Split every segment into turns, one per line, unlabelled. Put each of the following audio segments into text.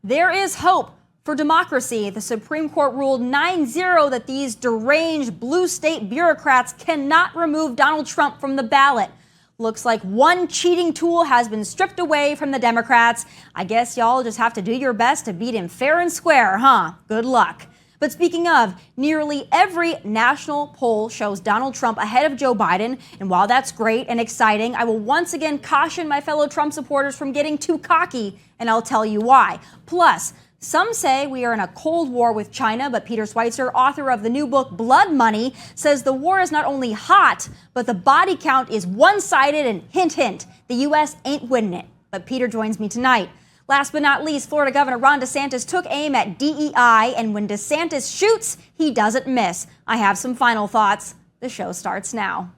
There is hope for democracy. The Supreme Court ruled 9-0 that these deranged blue state bureaucrats cannot remove Donald Trump from the ballot. Looks like one cheating tool has been stripped away from the Democrats. I guess y'all just have to do your best to beat him fair and square, huh? Good luck. But speaking of, nearly every national poll shows Donald Trump ahead of Joe Biden. And while that's great and exciting, I will once again caution my fellow Trump supporters from getting too cocky, and I'll tell you why. Plus, some say we are in a Cold War with China, but Peter Schweizer, author of the new book Blood Money, says the war is not only hot, but the body count is one-sided, and hint, hint, the U.S. ain't winning it. But Peter joins me tonight. Last but not least, Florida Governor Ron DeSantis took aim at DEI, and when DeSantis shoots, he doesn't miss. I have some final thoughts. The show starts now.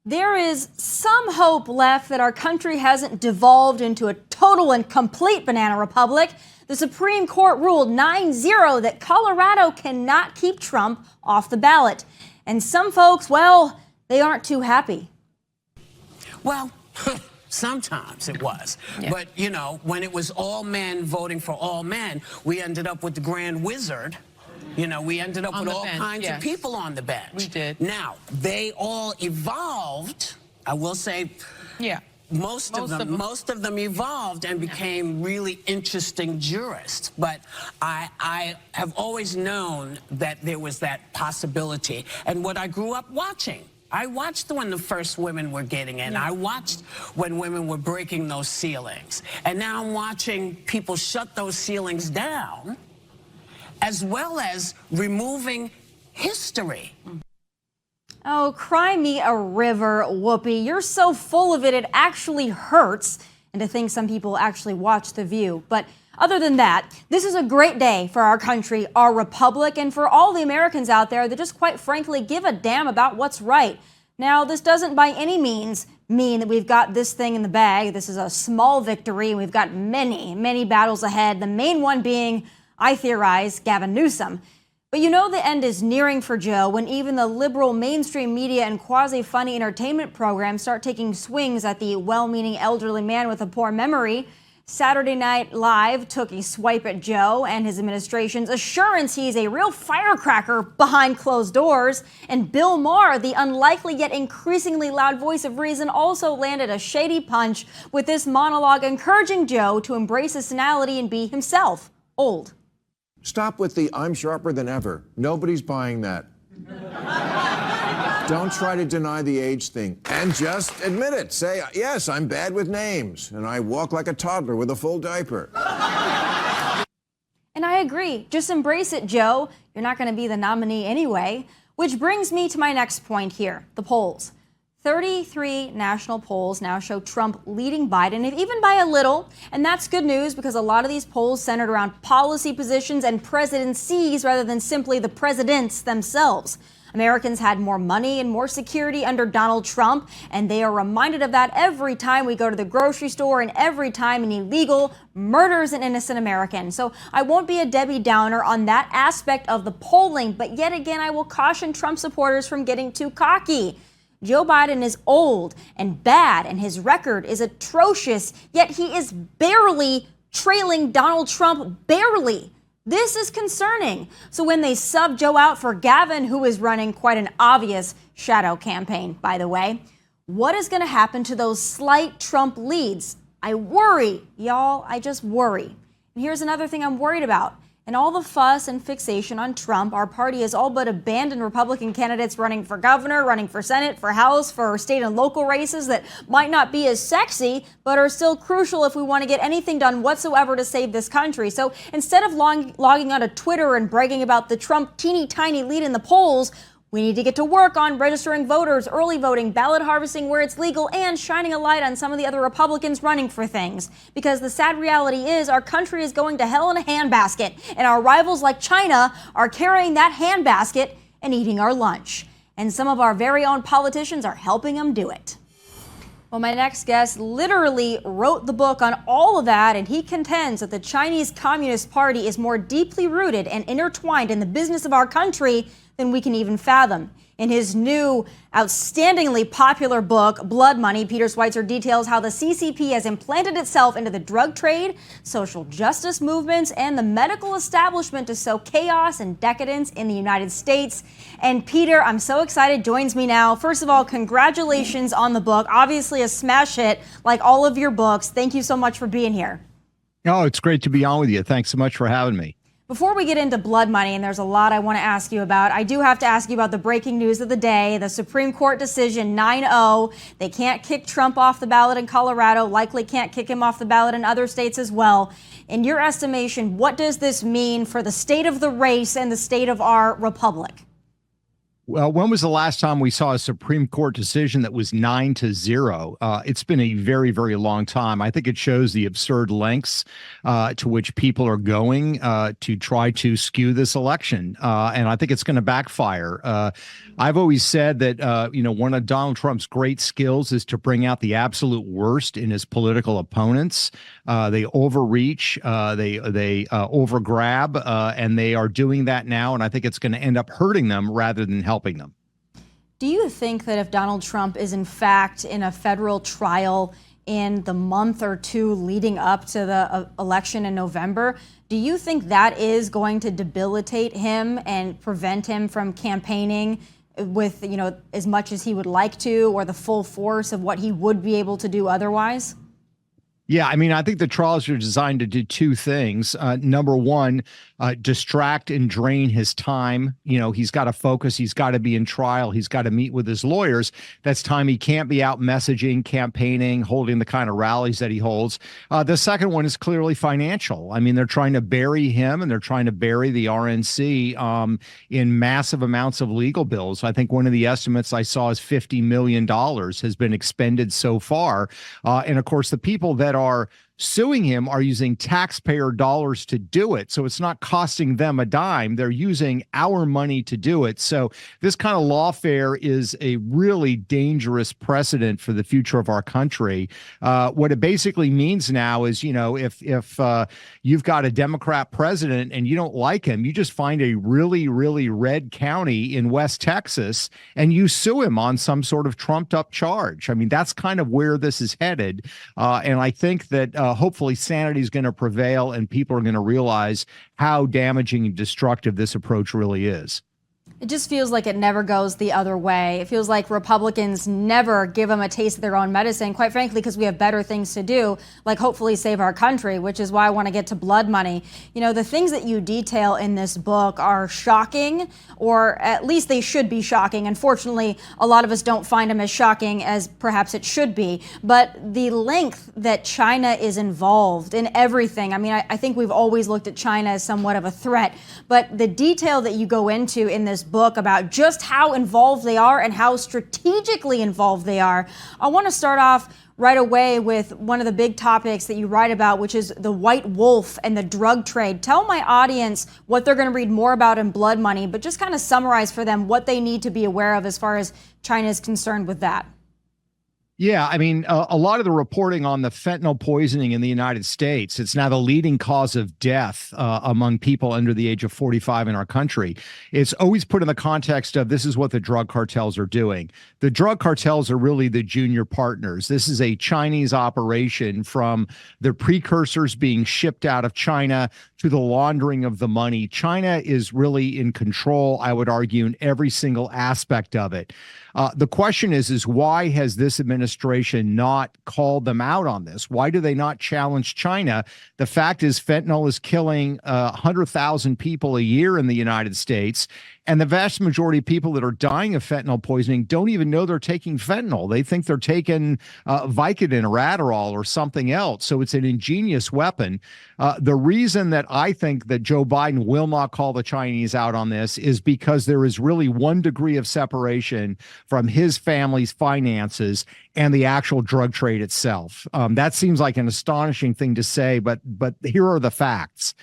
There is some hope left that our country hasn't devolved into a total and complete banana republic. The Supreme Court ruled 9-0 that Colorado cannot keep Trump off the ballot. And some folks, well, they aren't too happy.
Well, sometimes it was. Yeah. But, you know, when it was all men voting for all men, we ended up with the grand wizard. You know, we ended up with all kinds of people on the bench.
We did.
Now, they all evolved, I will say.
Yeah.
Most of them evolved and became really interesting jurists. But I have always known that there was that possibility. And what I grew up watching, I watched when the first women were getting in. I watched when women were breaking those ceilings. And now I'm watching people shut those ceilings down, as well as removing history.
Oh, cry me a river, Whoopi. You're so full of it, it actually hurts. And to think some people actually watch The View. But other than that, this is a great day for our country, our republic, and for all the Americans out there that just quite frankly give a damn about what's right. Now, this doesn't by any means mean that we've got this thing in the bag. This is a small victory. We've got many, many battles ahead. The main one being, I theorize, Gavin Newsom. But you know the end is nearing for Joe when even the liberal mainstream media and quasi-funny entertainment programs start taking swings at the well-meaning elderly man with a poor memory. Saturday Night Live took a swipe at Joe and his administration's assurance he's a real firecracker behind closed doors. And Bill Maher, the unlikely yet increasingly loud voice of reason, also landed a shady punch with this monologue encouraging Joe to embrace his senility and be himself, old.
Stop with the I'm sharper than ever. Nobody's buying that. Don't try to deny the age thing. And just admit it. Say, yes, I'm bad with names, and I walk like a toddler with a full diaper.
And I agree. Just embrace it, Joe. You're not going to be the nominee anyway. Which brings me to my next point here, the polls. 33 national polls now show Trump leading Biden, even by a little. And that's good news because a lot of these polls centered around policy positions and presidencies rather than simply the presidents themselves. Americans had more money and more security under Donald Trump, and they are reminded of that every time we go to the grocery store and every time an illegal murders an innocent American. So I won't be a Debbie Downer on that aspect of the polling, but yet again, I will caution Trump supporters from getting too cocky. Joe Biden is old and bad, and his record is atrocious, yet he is barely trailing Donald Trump, barely. This is concerning. So when they sub Joe out for Gavin, who is running quite an obvious shadow campaign, by the way, what is going to happen to those slight Trump leads? I worry, y'all. I just worry. And here's another thing I'm worried about. In all the fuss and fixation on Trump, our party has all but abandoned Republican candidates running for governor, running for Senate, for House, for state and local races that might not be as sexy, but are still crucial if we want to get anything done whatsoever to save this country. So instead of logging onto Twitter and bragging about the Trump teeny tiny lead in the polls, we need to get to work on registering voters, early voting, ballot harvesting where it's legal, and shining a light on some of the other Republicans running for things. Because the sad reality is our country is going to hell in a handbasket, and our rivals like China are carrying that handbasket and eating our lunch. And some of our very own politicians are helping them do it. Well, my next guest literally wrote the book on all of that, and he contends that the Chinese Communist Party is more deeply rooted and intertwined in the business of our country than we can even fathom. In his new, outstandingly popular book, Blood Money, Peter Schweizer details how the CCP has implanted itself into the drug trade, social justice movements, and the medical establishment to sow chaos and decadence in the United States. And Peter, I'm so excited, joins me now. First of all, congratulations on the book. Obviously a smash hit, like all of your books. Thank you so much for being here.
Oh, it's great to be on with you. Thanks so much for having me.
Before we get into Blood Money, and there's a lot I want to ask you about, I do have to ask you about the breaking news of the day, the Supreme Court decision 9-0. They can't kick Trump off the ballot in Colorado, likely can't kick him off the ballot in other states as well. In your estimation, what does this mean for the state of the race and the state of our republic?
Well, when was the last time we saw a Supreme Court decision that was 9-0? It's been a very, very long time. I think it shows the absurd lengths to which people are going to try to skew this election. And I think it's going to backfire. I've always said that, one of Donald Trump's great skills is to bring out the absolute worst in his political opponents. They overreach, they overgrab, and they are doing that now. And I think it's going to end up hurting them rather than helping them.
Do you think that if Donald Trump is in fact in a federal trial in the month or two leading up to the election in November, do you think that is going to debilitate him and prevent him from campaigning with, as much as he would like to, or the full force of what he would be able to do otherwise?
Yeah, I mean, I think the trials are designed to do two things. Number one, distract and drain his time. He's got to focus. He's got to be in trial. He's got to meet with his lawyers. That's time he can't be out messaging, campaigning, holding the kind of rallies that he holds. The second one is clearly financial. I mean, they're trying to bury him and they're trying to bury the RNC in massive amounts of legal bills. I think one of the estimates I saw is $50 million has been expended so far. And of course, the people that are suing him are using taxpayer dollars to do it. So it's not costing them a dime. They're using our money to do it. So this kind of lawfare is a really dangerous precedent for the future of our country. What it basically means now is, if you've got a Democrat president and you don't like him, you just find a really, really red county in West Texas and you sue him on some sort of trumped up charge. I mean, that's kind of where this is headed. And I think that hopefully sanity is going to prevail and people are going to realize how damaging and destructive this approach really is.
It just feels like it never goes the other way. It feels like Republicans never give them a taste of their own medicine, quite frankly, because we have better things to do, like hopefully save our country, which is why I want to get to Blood Money. The things that you detail in this book are shocking, or at least they should be shocking. Unfortunately, a lot of us don't find them as shocking as perhaps it should be. But the length that China is involved in everything, I mean, I think we've always looked at China as somewhat of a threat, but the detail that you go into in this book about just how involved they are and how strategically involved they are. I want to start off right away with one of the big topics that you write about, which is the white wolf and the drug trade. Tell my audience what they're going to read more about in Blood Money, but just kind of summarize for them what they need to be aware of as far as China is concerned with that.
Yeah, I mean, a lot of the reporting on the fentanyl poisoning in the United States, it's now the leading cause of death among people under the age of 45 in our country. It's always put in the context of this is what the drug cartels are doing. The drug cartels are really the junior partners. This is a Chinese operation, from the precursors being shipped out of China to the laundering of the money. China is really in control, I would argue, in every single aspect of it. The question is why has this administration not called them out on this? Why do they not challenge China? The fact is fentanyl is killing 100,000 people a year in the United States. And the vast majority of people that are dying of fentanyl poisoning don't even know they're taking fentanyl. They think they're taking Vicodin or Adderall or something else. So it's an ingenious weapon. The reason that I think that Joe Biden will not call the Chinese out on this is because there is really 1 degree of separation from his family's finances and the actual drug trade itself. That seems like an astonishing thing to say, but here are the facts.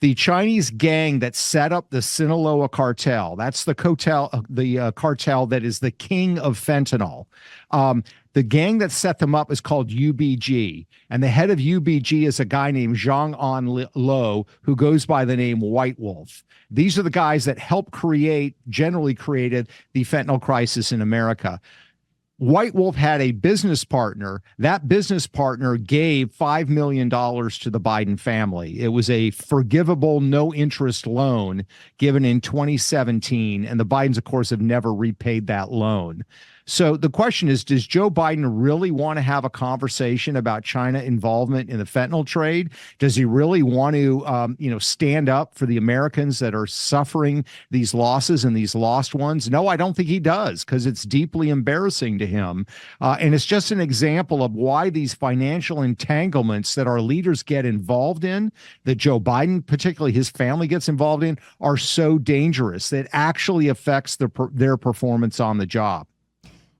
The Chinese gang that set up the Sinaloa cartel, that's the cartel that is the king of fentanyl. The gang that set them up is called UBG, and the head of UBG is a guy named Zhang An Lo, who goes by the name White Wolf. These are the guys that helped generally created the fentanyl crisis in America. White Wolf had a business partner. That business partner gave $5 million to the Biden family. It was a forgivable, no-interest loan given in 2017, and the Bidens, of course, have never repaid that loan. So the question is, does Joe Biden really want to have a conversation about China involvement in the fentanyl trade? Does he really want to, stand up for the Americans that are suffering these losses and these lost ones? No, I don't think he does, because it's deeply embarrassing to him. And it's just an example of why these financial entanglements that our leaders get involved in, that Joe Biden, particularly his family, gets involved in, are so dangerous that actually affects their performance on the job.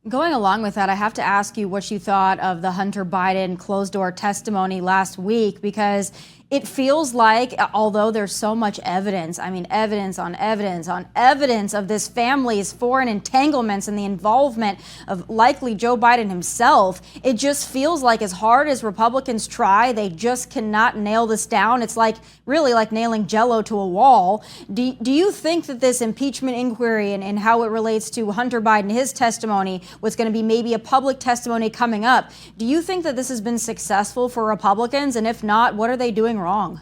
Going along with that, I have to ask you what you thought of the Hunter Biden closed-door testimony last week, because it feels like, although there's so much evidence, evidence on evidence on evidence of this family's foreign entanglements and the involvement of likely Joe Biden himself, it just feels like as hard as Republicans try, they just cannot nail this down. It's really like nailing Jell-O to a wall. Do you think that this impeachment inquiry and how it relates to Hunter Biden, his testimony, what's going to be maybe a public testimony coming up, do you think that this has been successful for Republicans? And if not, what are they doing wrong?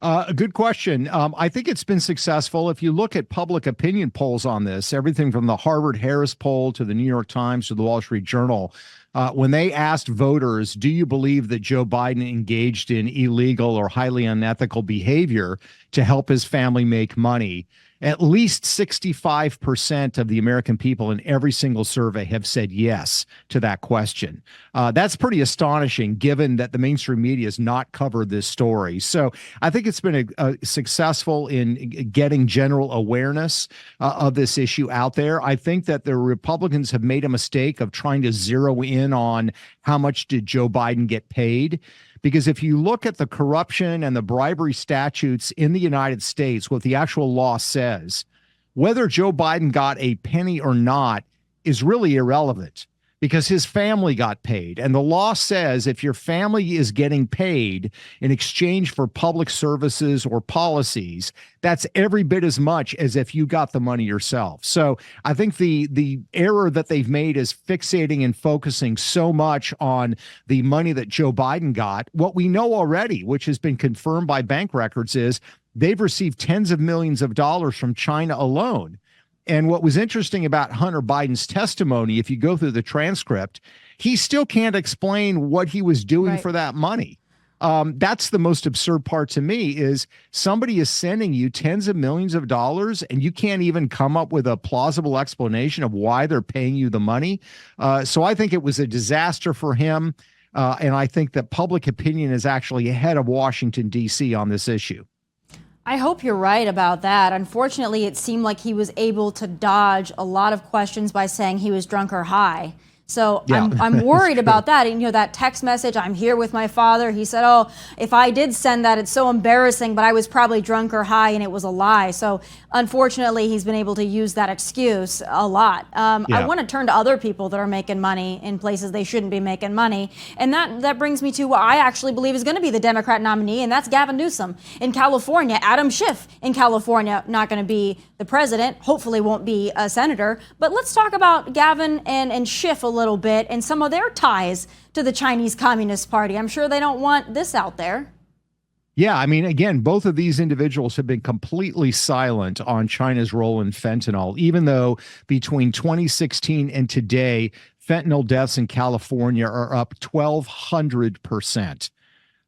A good question. I think it's been successful. If you look at public opinion polls on this, everything from the Harvard-Harris poll to the New York Times to the Wall Street Journal, when they asked voters, do you believe that Joe Biden engaged in illegal or highly unethical behavior to help his family make money, at least 65% of the American people in every single survey have said yes to that question. That's pretty astonishing, given that the mainstream media has not covered this story. So I think it's been successful in getting general awareness of this issue out there. I think that the Republicans have made a mistake of trying to zero in on how much did Joe Biden get paid. Because if you look at the corruption and the bribery statutes in the United States, what the actual law says, whether Joe Biden got a penny or not is really irrelevant, because his family got paid. And the law says if your family is getting paid in exchange for public services or policies, that's every bit as much as if you got the money yourself. So I think the error that they've made is fixating and focusing so much on the money that Joe Biden got. What we know already, which has been confirmed by bank records, is they've received tens of millions of dollars from China alone. And what was interesting about Hunter Biden's testimony, if you go through the transcript, he still can't explain what he was doing for that money. That's the most absurd part to me, is somebody is sending you tens of millions of dollars and you can't even come up with a plausible explanation of why they're paying you the money. So I think it was a disaster for him. And I think that public opinion is actually ahead of Washington, D.C. on this issue.
I hope you're right about that. Unfortunately, it seemed like he was able to dodge a lot of questions by saying he was drunk or high. So yeah. I'm worried about that. And, that text message, I'm here with my father. He said, oh, if I did send that, it's so embarrassing, but I was probably drunk or high and it was a lie. So unfortunately, he's been able to use that excuse a lot. I want to turn to other people that are making money in places they shouldn't be making money. And that brings me to what I actually believe is going to be the Democrat nominee, and that's Gavin Newsom in California. Adam Schiff in California, not going to be the president, hopefully won't be a senator. But let's talk about Gavin and Schiff a little bit and some of their ties to the Chinese Communist Party. I'm sure they don't want this out there.
Yeah, again, both of these individuals have been completely silent on China's role in fentanyl, even though between 2016 and today, fentanyl deaths in California are up 1,200%.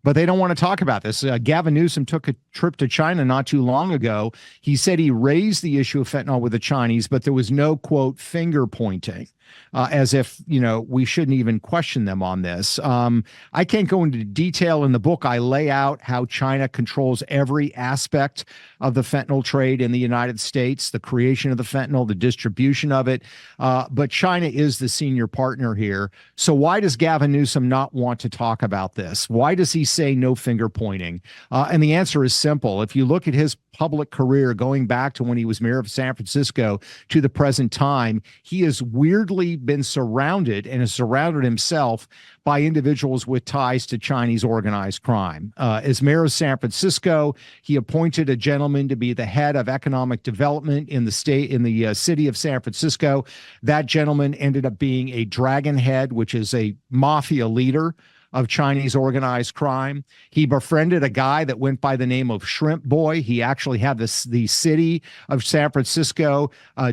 But they don't want to talk about this. Gavin Newsom took a trip to China not too long ago. He said he raised the issue of fentanyl with the Chinese, but there was no, quote, finger pointing, as if, we shouldn't even question them on this. I can't go into detail in the book. I lay out how China controls every aspect of the fentanyl trade in the United States, the creation of the fentanyl, the distribution of it. But China is the senior partner here. So why does Gavin Newsom not want to talk about this? Why does he say no finger pointing? And the answer is simple. If you look at his public career going back to when he was mayor of San Francisco to the present time, he has weirdly been surrounded and has surrounded himself by individuals with ties to Chinese organized crime. As mayor of San Francisco, he appointed a gentleman to be the head of economic development in the city of San Francisco. That gentleman ended up being a dragon head, which is a mafia leader of Chinese organized crime. He befriended a guy that went by the name of Shrimp Boy. He actually had the city of San Francisco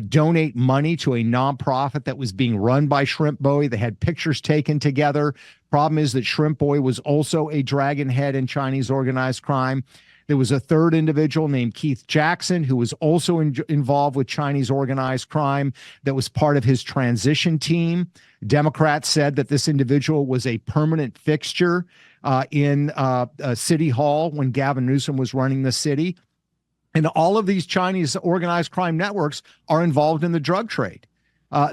donate money to a nonprofit that was being run by Shrimp Boy. They had pictures taken together. Problem is that Shrimp Boy was also a dragon head in Chinese organized crime. There was a third individual named Keith Jackson who was also involved with Chinese organized crime that was part of his transition team. Democrats said that this individual was a permanent fixture in City Hall when Gavin Newsom was running the city. And all of these Chinese organized crime networks are involved in the drug trade.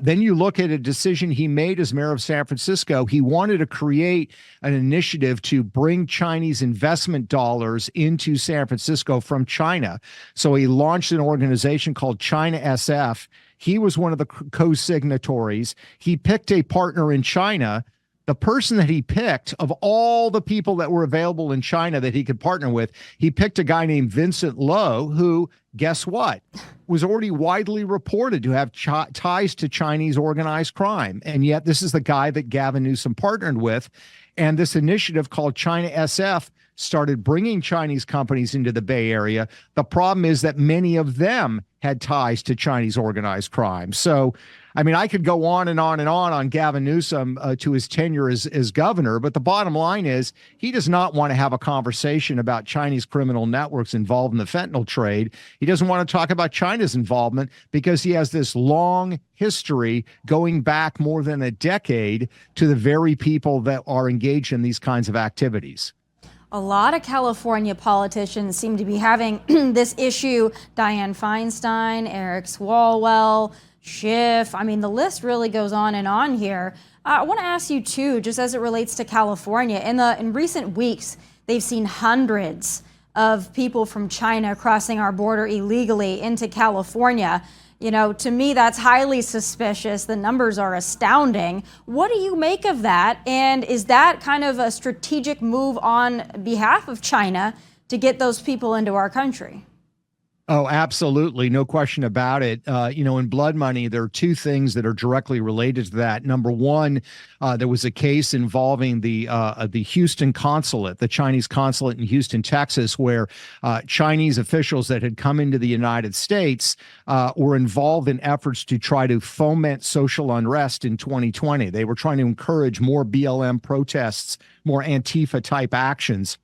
Then you look at a decision he made as mayor of San Francisco. He wanted to create an initiative to bring Chinese investment dollars into San Francisco from China. So he launched an organization called China SF. He was one of the co-signatories. He picked a partner in China. The person that he picked, of all the people that were available in China that he could partner with, he picked a guy named Vincent Lo, who, guess what, was already widely reported to have ties to Chinese organized crime. And yet this is the guy that Gavin Newsom partnered with. And this initiative called China SF started bringing Chinese companies into the Bay Area. The problem is that many of them had ties to Chinese organized crime. So, I mean, I could go on and on and on Gavin Newsom to his tenure as governor, but the bottom line is he does not want to have a conversation about Chinese criminal networks involved in the fentanyl trade. He doesn't want to talk about China's involvement because he has this long history going back more than a decade to the very people that are engaged in these kinds of activities.
A lot of California politicians seem to be having this issue. Dianne Feinstein, Eric Swalwell, Schiff. I mean, the list really goes on and on here. I want to ask you too, just as it relates to California, in recent weeks, they've seen hundreds of people from China crossing our border illegally into California. You know, to me, that's highly suspicious. The numbers are astounding. What do you make of that? And is that kind of a strategic move on behalf of China to get those people into our country?
Oh, absolutely. No question about it. In blood money, there are two things that are directly related to that. Number one, there was a case involving the Houston consulate, the Chinese consulate in Houston, Texas, where Chinese officials that had come into the United States were involved in efforts to try to foment social unrest in 2020. They were trying to encourage more BLM protests, more Antifa type actions.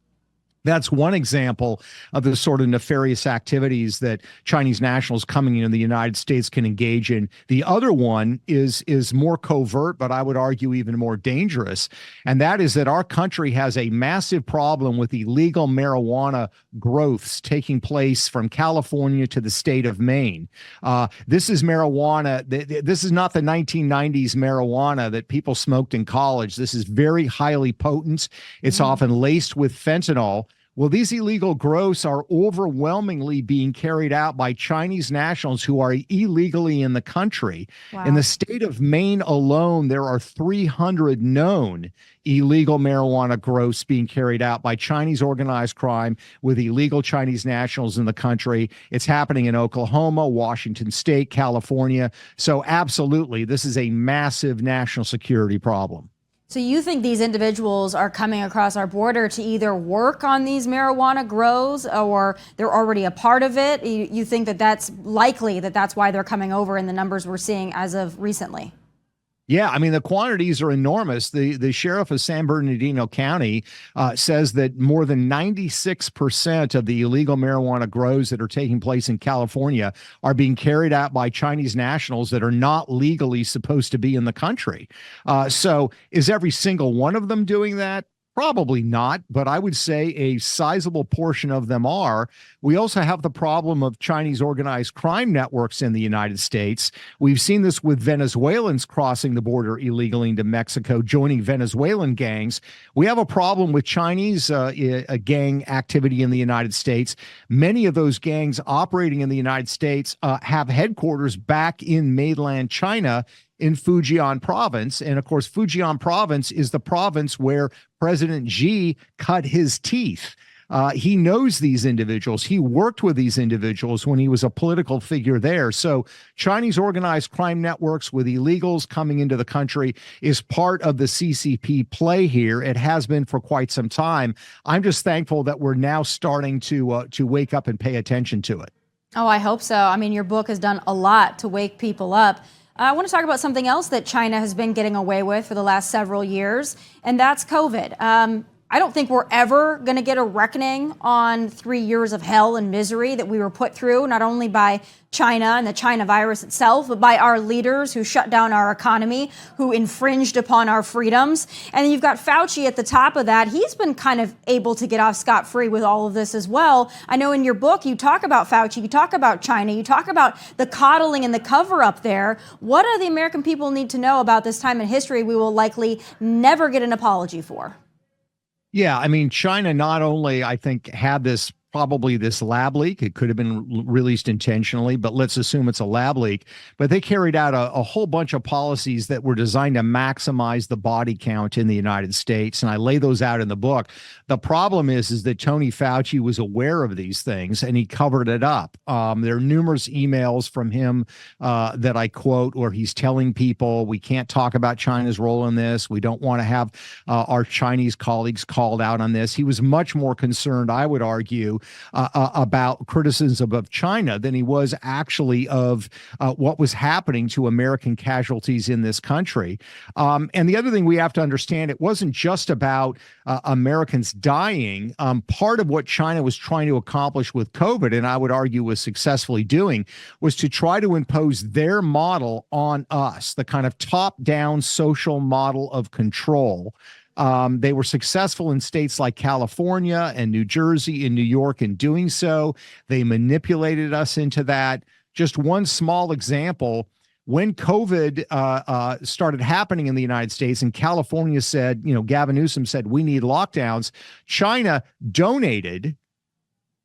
That's one example of the sort of nefarious activities that Chinese nationals coming into the United States can engage in. The other one is more covert, but I would argue even more dangerous. And that is that our country has a massive problem with illegal marijuana growths taking place from California to the state of Maine. This is marijuana. This is not the 1990s marijuana that people smoked in college. This is very highly potent. It's often laced with fentanyl. Well, these illegal growths are overwhelmingly being carried out by Chinese nationals who are illegally in the country. Wow. In the state of Maine alone, there are 300 known illegal marijuana growths being carried out by Chinese organized crime with illegal Chinese nationals in the country. It's happening in Oklahoma, Washington State, California. So absolutely, this is a massive national security problem.
So you think these individuals are coming across our border to either work on these marijuana grows or they're already a part of it? You think that that's likely, that that's why they're coming over in the numbers we're seeing as of recently?
Yeah, I mean, the quantities are enormous. The sheriff of San Bernardino County says that more than 96% of the illegal marijuana grows that are taking place in California are being carried out by Chinese nationals that are not legally supposed to be in the country. So is every single one of them doing that? Probably not, but I would say a sizable portion of them are. We also have the problem of Chinese organized crime networks in the United States. We've seen this with Venezuelans crossing the border illegally into Mexico, joining Venezuelan gangs. We have a problem with Chinese gang activity in the United States. Many of those gangs operating in the United States have headquarters back in mainland China, in Fujian province. And of course, Fujian province is the province where President Xi cut his teeth. He knows these individuals. He worked with these individuals when he was a political figure there. So Chinese organized crime networks with illegals coming into the country is part of the CCP play here. It has been for quite some time. I'm just thankful that we're now starting to wake up and pay attention to it.
Oh, I hope so. I mean, your book has done a lot to wake people up. I want to talk about something else that China has been getting away with for the last several years, and that's COVID. I don't think we're ever going to get a reckoning on 3 years of hell and misery that we were put through, not only by China and the China virus itself, but by our leaders who shut down our economy, who infringed upon our freedoms. And then you've got Fauci at the top of that. He's been kind of able to get off scot-free with all of this as well. I know in your book, you talk about Fauci, you talk about China, you talk about the coddling and the cover-up there. What do the American people need to know about this time in history we will likely never get an apology for?
Yeah, I mean, China not only, I think, had probably this lab leak. It could have been released intentionally, but let's assume it's a lab leak. But they carried out a whole bunch of policies that were designed to maximize the body count in the United States. And I lay those out in the book. The problem is that Tony Fauci was aware of these things and he covered it up. There are numerous emails from him that I quote where he's telling people we can't talk about China's role in this. We don't want to have our Chinese colleagues called out on this. He was much more concerned, I would argue, about criticism of China than he was actually of what was happening to American casualties in this country. And the other thing we have to understand, it wasn't just about Americans dying. Part of what China was trying to accomplish with COVID, and I would argue was successfully doing, was to try to impose their model on us, the kind of top-down social model of control. They were successful in states like California and New Jersey and New York in doing so. They manipulated us into that. Just one small example, when COVID started happening in the United States and California said, Gavin Newsom said, we need lockdowns, China donated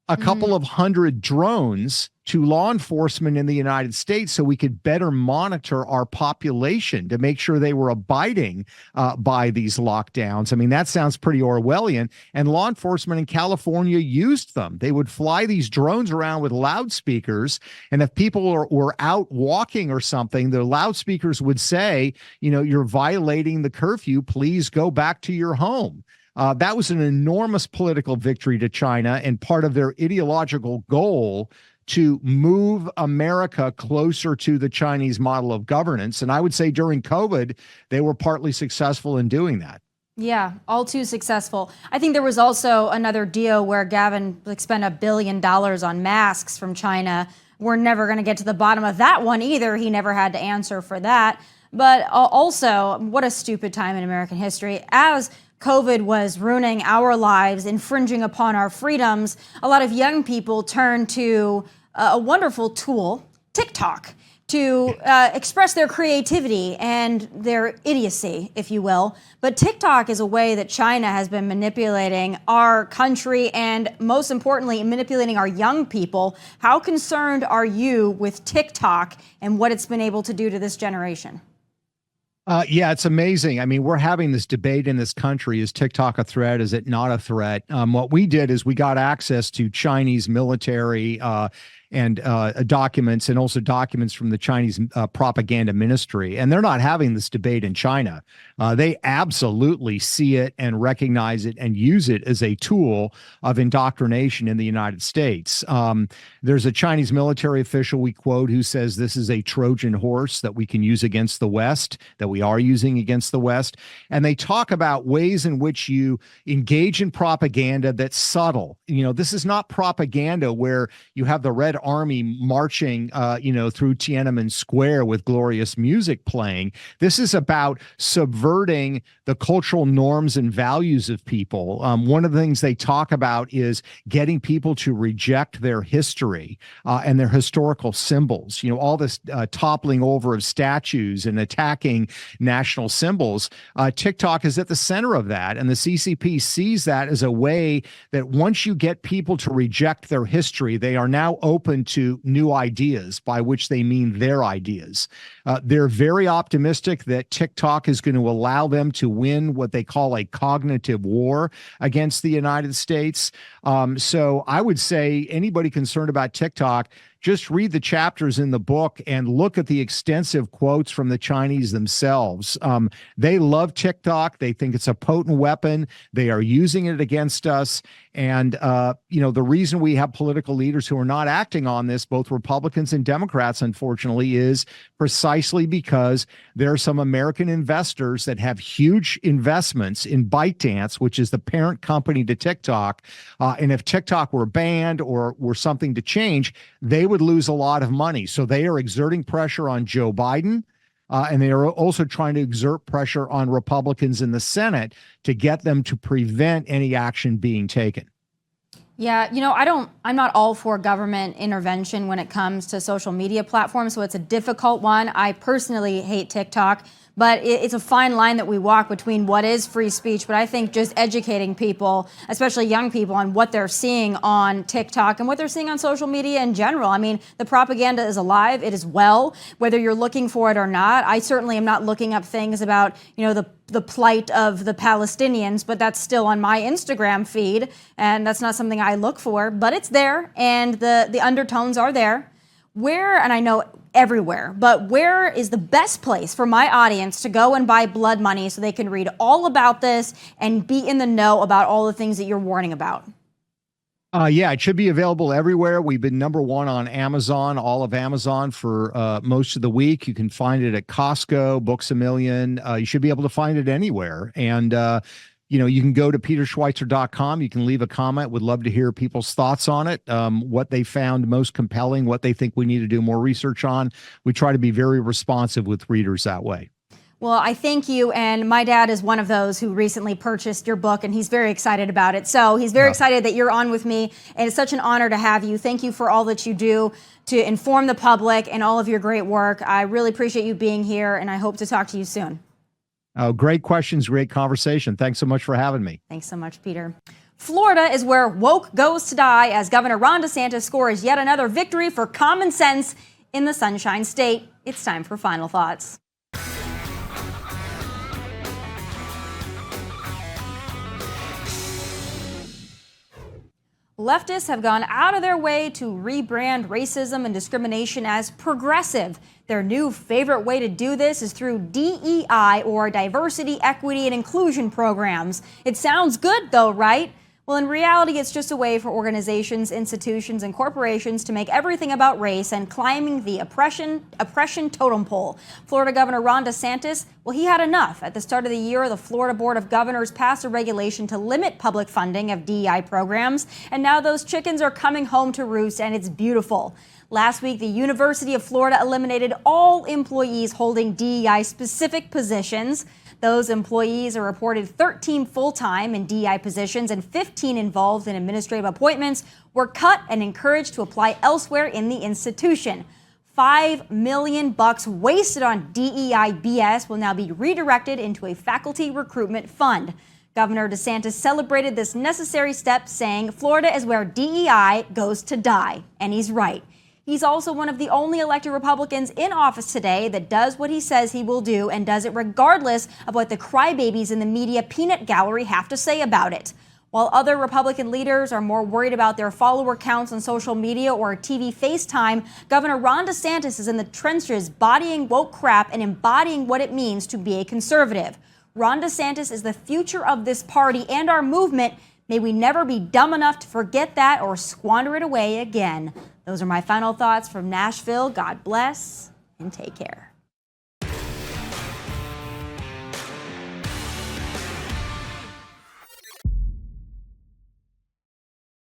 a couple of hundred drones to law enforcement in the United States so we could better monitor our population to make sure they were abiding by these lockdowns. I mean, that sounds pretty Orwellian. And law enforcement in California used them. They would fly these drones around with loudspeakers. And if people were out walking or something, the loudspeakers would say, you're violating the curfew. Please go back to your home. That was an enormous political victory to China and part of their ideological goal to move America closer to the Chinese model of governance. And I would say during COVID, they were partly successful in doing that.
Yeah, all too successful. I think there was also another deal where Gavin spent $1 billion on masks from China. We're never going to get to the bottom of that one either. He never had to answer for that. But also, what a stupid time in American history. As COVID was ruining our lives, infringing upon our freedoms, a lot of young people turned to a wonderful tool, TikTok, to express their creativity and their idiocy, if you will. But TikTok is a way that China has been manipulating our country and, most importantly, manipulating our young people. How concerned are you with TikTok and what it's been able to do to this generation?
Yeah, it's amazing. I mean, we're having this debate in this country. Is TikTok a threat? Is it not a threat? What we did is we got access to Chinese military and documents, and also documents from the Chinese propaganda ministry. And they're not having this debate in China. They absolutely see it and recognize it and use it as a tool of indoctrination in the United States. There's a Chinese military official we quote who says this is a Trojan horse that we can use against the West, that we are using against the West. And they talk about ways in which you engage in propaganda that's subtle. This is not propaganda where you have the red army marching, through Tiananmen Square with glorious music playing. This is about subverting the cultural norms and values of people. One of the things they talk about is getting people to reject their history and their historical symbols. All this toppling over of statues and attacking national symbols. TikTok is at the center of that, and the CCP sees that as a way that once you get people to reject their history, they are now open to new ideas, by which they mean their ideas. They're very optimistic that TikTok is going to allow them to win what they call a cognitive war against the United States. So I would say anybody concerned about TikTok, just read the chapters in the book and look at the extensive quotes from the Chinese themselves. They love TikTok. They think it's a potent weapon. They are using it against us. And, the reason we have political leaders who are not acting on this, both Republicans and Democrats, unfortunately, is precisely because there are some American investors that have huge investments in ByteDance, which is the parent company to TikTok. And if TikTok were banned or were something to change, they would lose a lot of money. So they are exerting pressure on Joe Biden. And they are also trying to exert pressure on Republicans in the Senate to get them to prevent any action being taken.
Yeah, I'm not all for government intervention when it comes to social media platforms, so it's a difficult one. I personally hate TikTok, but it's a fine line that we walk between what is free speech. But I think just educating people, especially young people, on what they're seeing on TikTok and what they're seeing on social media in general. I mean, the propaganda is alive. It is well, whether you're looking for it or not. I certainly am not looking up things about, the plight of the Palestinians, but that's still on my Instagram feed, and that's not something I look for, but it's there, and the undertones are there. And I know everywhere, but where is the best place for my audience to go and buy blood money so they can read all about this and be in the know about all the things that you're warning about?
It should be available everywhere. We've been number one on Amazon, all of Amazon, for most of the week. You can find it at Costco, Books A Million. You should be able to find it anywhere. And, you can go to peterschweizer.com. You can leave a comment. Would love to hear people's thoughts on it, what they found most compelling, what they think we need to do more research on. We try to be very responsive with readers that way.
Well, I thank you. And my dad is one of those who recently purchased your book, and he's very excited about it. So he's very excited that you're on with me. And it's such an honor to have you. Thank you for all that you do to inform the public and all of your great work. I really appreciate you being here, and I hope to talk to you soon.
Oh, great questions, great conversation. Thanks so much for having me.
Thanks so much, Peter. Florida is where woke goes to die as Governor Ron DeSantis scores yet another victory for common sense in the Sunshine State. It's time for Final Thoughts. Leftists have gone out of their way to rebrand racism and discrimination as progressive. Their new favorite way to do this is through DEI, or diversity, equity, and inclusion programs. It sounds good though, right? Well, in reality, it's just a way for organizations, institutions, and corporations to make everything about race and climbing the oppression totem pole. Florida Governor Ron DeSantis, well, he had enough. At the start of the year, the Florida Board of Governors passed a regulation to limit public funding of DEI programs, and now those chickens are coming home to roost, and it's beautiful. Last week, the University of Florida eliminated all employees holding DEI-specific positions. Those employees are reported 13 full-time in DEI positions and 15 involved in administrative appointments were cut and encouraged to apply elsewhere in the institution. $5 million wasted on DEI BS will now be redirected into a faculty recruitment fund. Governor DeSantis celebrated this necessary step, saying Florida is where DEI goes to die. And he's right. He's also one of the only elected Republicans in office today that does what he says he will do and does it regardless of what the crybabies in the media peanut gallery have to say about it. While other Republican leaders are more worried about their follower counts on social media or TV FaceTime, Governor Ron DeSantis is in the trenches bodying woke crap and embodying what it means to be a conservative. Ron DeSantis is the future of this party and our movement. May we never be dumb enough to forget that or squander it away again. Those are my final thoughts from Nashville. God bless and take care.